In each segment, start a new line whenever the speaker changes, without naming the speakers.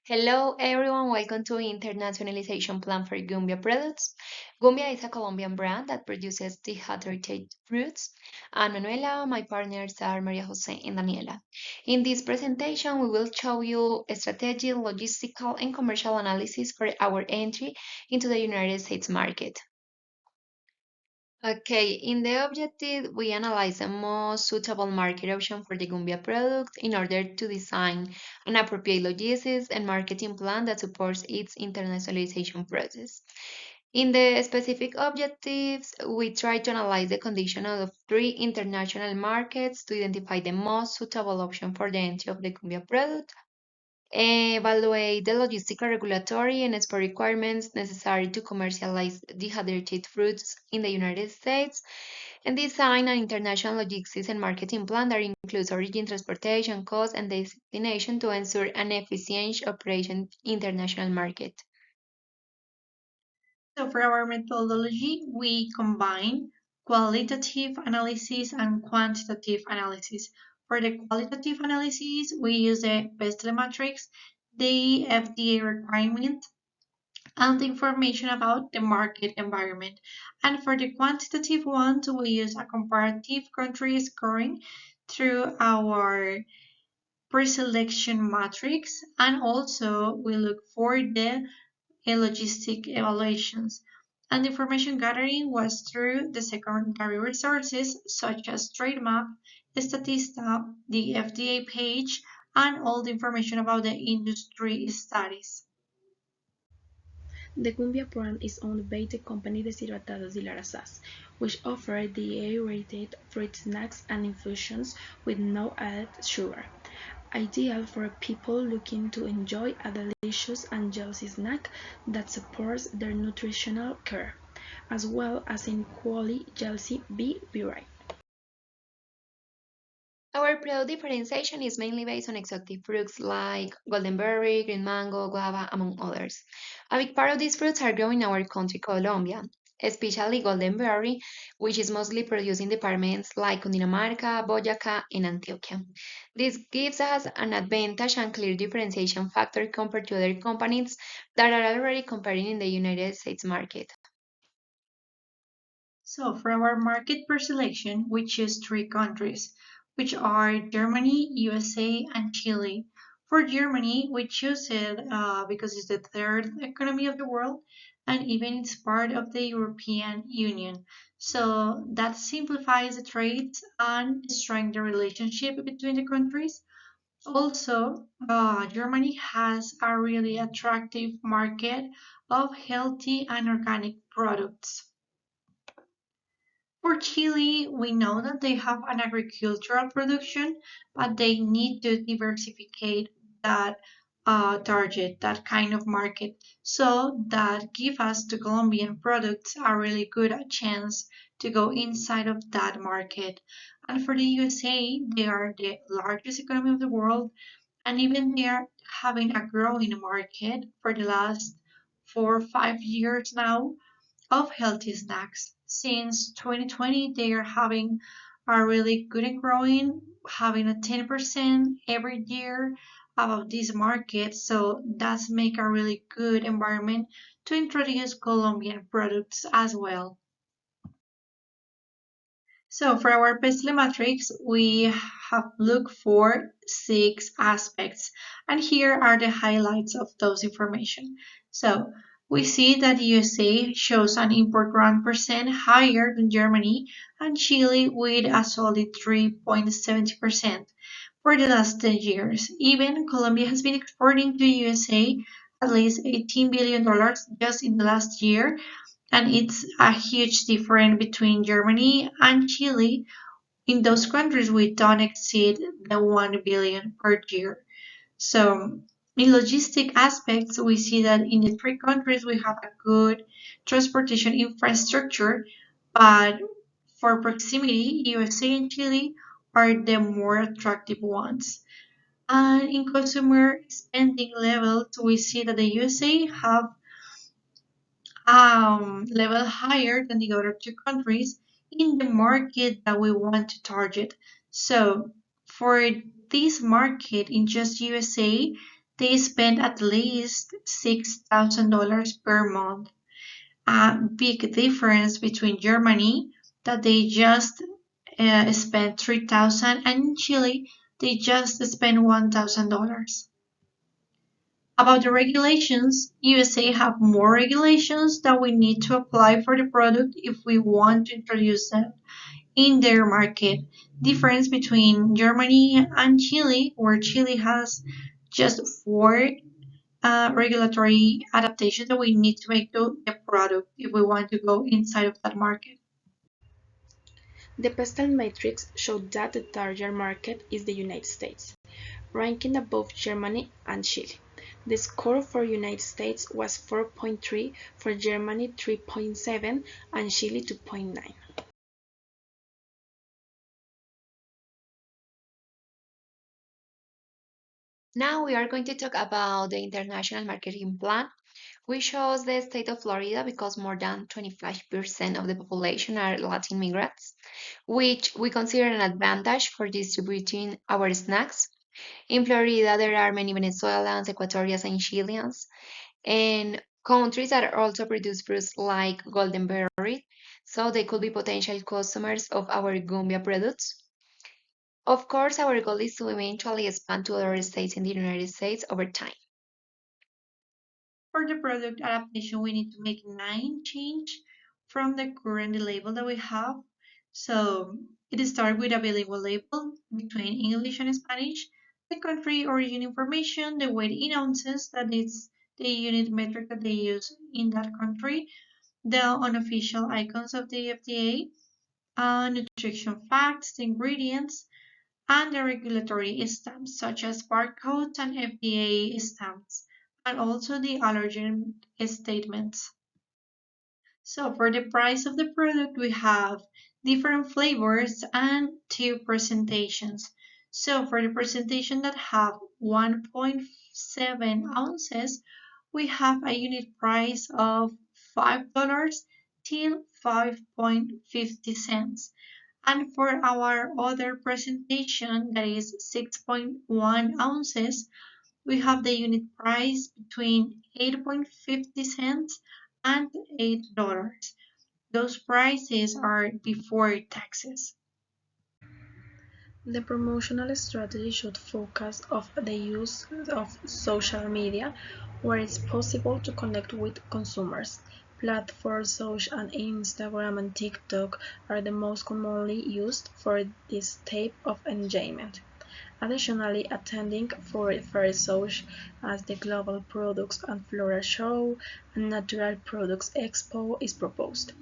Hello everyone, welcome to Internationalization Plan for Gumbia products. Gumbia is a Colombian brand that produces dehydrated fruits. And Manuela, my partners are Maria Jose and Daniela. In this presentation, we will show you a strategy, logistical, and commercial analysis for our entry into the United States market. Okay, in the objective, we analyze the most suitable market option for the Gumbia product in order to design an appropriate logistics and marketing plan that supports its internationalization process. In the specific objectives, we try to analyze the condition of three international markets to identify the most suitable option for the entry of the Gumbia product, evaluate the logistical, regulatory, and export requirements necessary to commercialize dehydrated fruits in the United States, and design an international logistics and marketing plan that includes origin, transportation, cost, and destination to ensure an efficient operation international market.
So for our methodology, we combine qualitative analysis and quantitative analysis. For the qualitative analysis, we use the Bestle matrix, the FDA requirement, and the information about the market environment. And for the quantitative ones, we use a comparative country scoring through our pre-selection matrix, and also we look for the logistic evaluations. And information gathering was through the secondary resources such as trade map, Statista, the FDA page, and all the information about the industry studies.
The Gumbia brand is owned by the company Deshidratados de Lara SAS, which offer DEA-rated fruit snacks and infusions with no added sugar, ideal for people looking to enjoy a delicious and healthy snack that supports their nutritional care, as well as in quality healthy variety.
Our product differentiation is mainly based on exotic fruits like golden berry, green mango, guava, among others. A big part of these fruits are grown in our country, Colombia, especially golden berry, which is mostly produced in departments like Cundinamarca, Boyacá, and Antioquia. This gives us an advantage and clear differentiation factor compared to other companies that are already competing in the United States market.
So for our market per selection, we choose three countries, which are Germany, USA, and Chile. For Germany, we choose it because it's the third economy of the world and even it's part of the European Union. So that simplifies the trade and strengthens the relationship between the countries. Also, Germany has a really attractive market of healthy and organic products. For Chile, we know that they have an agricultural production, but they need to diversify that target, that kind of market. So that give us the Colombian products a really good chance to go inside of that market. And for the USA, they are the largest economy of the world, and even they are having a growing market for the last 4 or 5 years now of healthy snacks. Since 2020, they are having a really good and growing, having a 10% every year about this market. So that's make a really good environment to introduce Colombian products as well. So for our Pestle matrix, we have looked for 6 aspects, and here are the highlights of those information. So we see that USA shows an import grant percent higher than Germany and Chile with a solid 3.70% for the last 10 years. Even Colombia has been exporting to USA at least $18 billion just in the last year, and it's a huge difference between Germany and Chile. In those countries, we don't exceed the 1 billion per year. So, in logistic aspects, we see that in the three countries we have a good transportation infrastructure, but for proximity, USA and Chile are the more attractive ones. And in consumer spending levels, we see that the USA have level higher than the other two countries in the market that we want to target. So for this market in just USA, they spend at least $6,000 per month. A big difference between Germany, that they just spent 3,000, and in Chile, they just spent $1,000. About the regulations, USA have more regulations that we need to apply for the product if we want to introduce them in their market. Difference between Germany and Chile, where Chile has just four regulatory adaptations that we need to make to the product if we want to go inside of that market.
The Pestle matrix showed that the target market is the United States, ranking above Germany and Chile. The score for United States was 4.3, for Germany 3.7, and Chile 2.9.
Now we are going to talk about the international marketing plan, which shows the state of Florida because more than 25% of the population are Latin migrants, which we consider an advantage for distributing our snacks. In Florida, there are many Venezuelans, Ecuadorians, and Chileans, and countries that also produce fruits like golden berry, so they could be potential customers of our Gumbia products. Of course, our goal is to eventually expand to other states in the United States over time.
For the product adaptation, we need to make 9 changes from the current label that we have. So it starts with a bilingual label between English and Spanish, the country origin information, the weight in ounces, that is the unit metric that they use in that country, the unofficial icons of the FDA, nutrition facts, the ingredients, and the regulatory stamps such as barcodes and FDA stamps, and also the allergen statements. So for the price of the product, we have different flavors and two presentations. So for the presentation that have 1.7 ounces, we have a unit price of $5 till 5.50 cents. And for our other presentation that is 6.1 ounces, we have the unit price between 8.50 cents and $8. Those prices are before taxes.
The promotional strategy should focus on the use of social media, where it's possible to connect with consumers. Platforms such as Instagram and TikTok are the most commonly used for this type of engagement. Additionally, attending for fairs such as the Global Products and Flora Show and Natural Products Expo is proposed,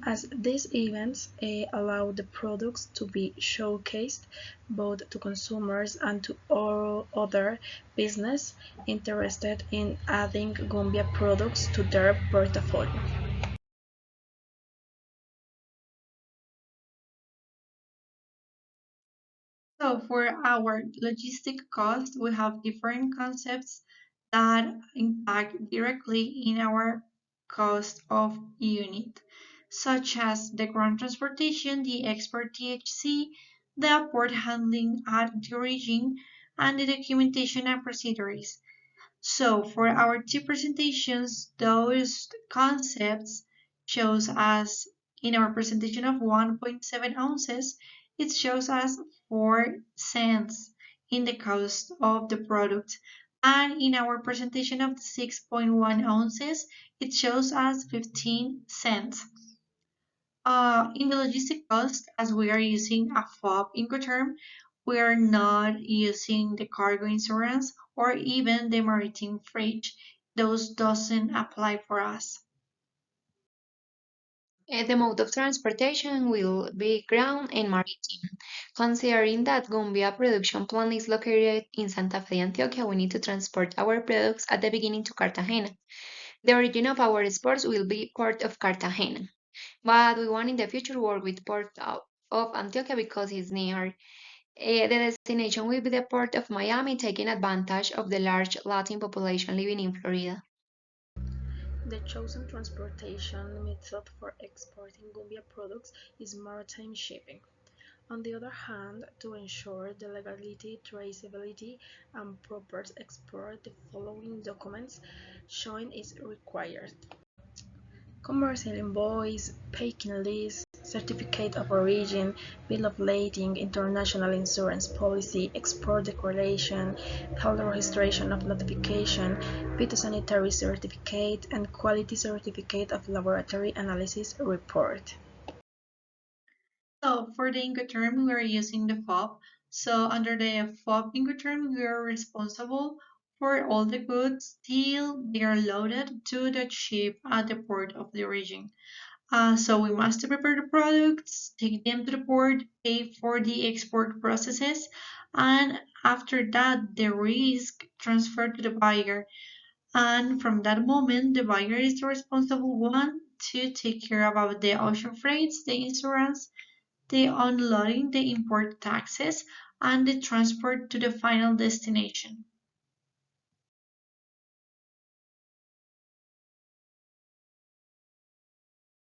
as these events allow the products to be showcased both to consumers and to all other business interested in adding Gumbia products to their portfolio.
So for our logistic cost, we have different concepts that impact directly in our cost of unit, such as the ground transportation, the export THC, the port handling at the origin, and the documentation and procedures. So for our two presentations, those concepts shows us in our presentation of 1.7 ounces, it shows us 4 cents in the cost of the product. And in our presentation of 6.1 ounces, it shows us 15 cents. In the logistic cost, as we are using a FOB Incoterm, we are not using the cargo insurance or even the maritime freight. Those doesn't apply for us.
The mode of transportation will be ground and maritime. Considering that Gumbia production plant is located in Santa Fe, Antioquia, we need to transport our products at the beginning to Cartagena. The origin of our exports will be Port of Cartagena, but we want in the future work with Port of Antioquia because it's near. The destination will be the Port of Miami, taking advantage of the large Latin population living in Florida.
The chosen transportation method for exporting Gumbia products is maritime shipping. On the other hand, to ensure the legality, traceability, and proper export, the following documents showing is required: commercial invoice, packing list, certificate of origin, bill of lading, international insurance policy, export declaration, health registration of notification, phytosanitary certificate, and quality certificate of laboratory analysis report.
So for the Incoterm, we are using the FOB. So under the FOB Incoterm, we are responsible for all the goods till they are loaded to the ship at the port of the origin. So we must prepare the products, take them to the port, pay for the export processes, and after that, the risk transferred to the buyer. And from that moment, the buyer is the responsible one to take care about the ocean freights, the insurance, the unloading, the import taxes, and the transport to the final destination.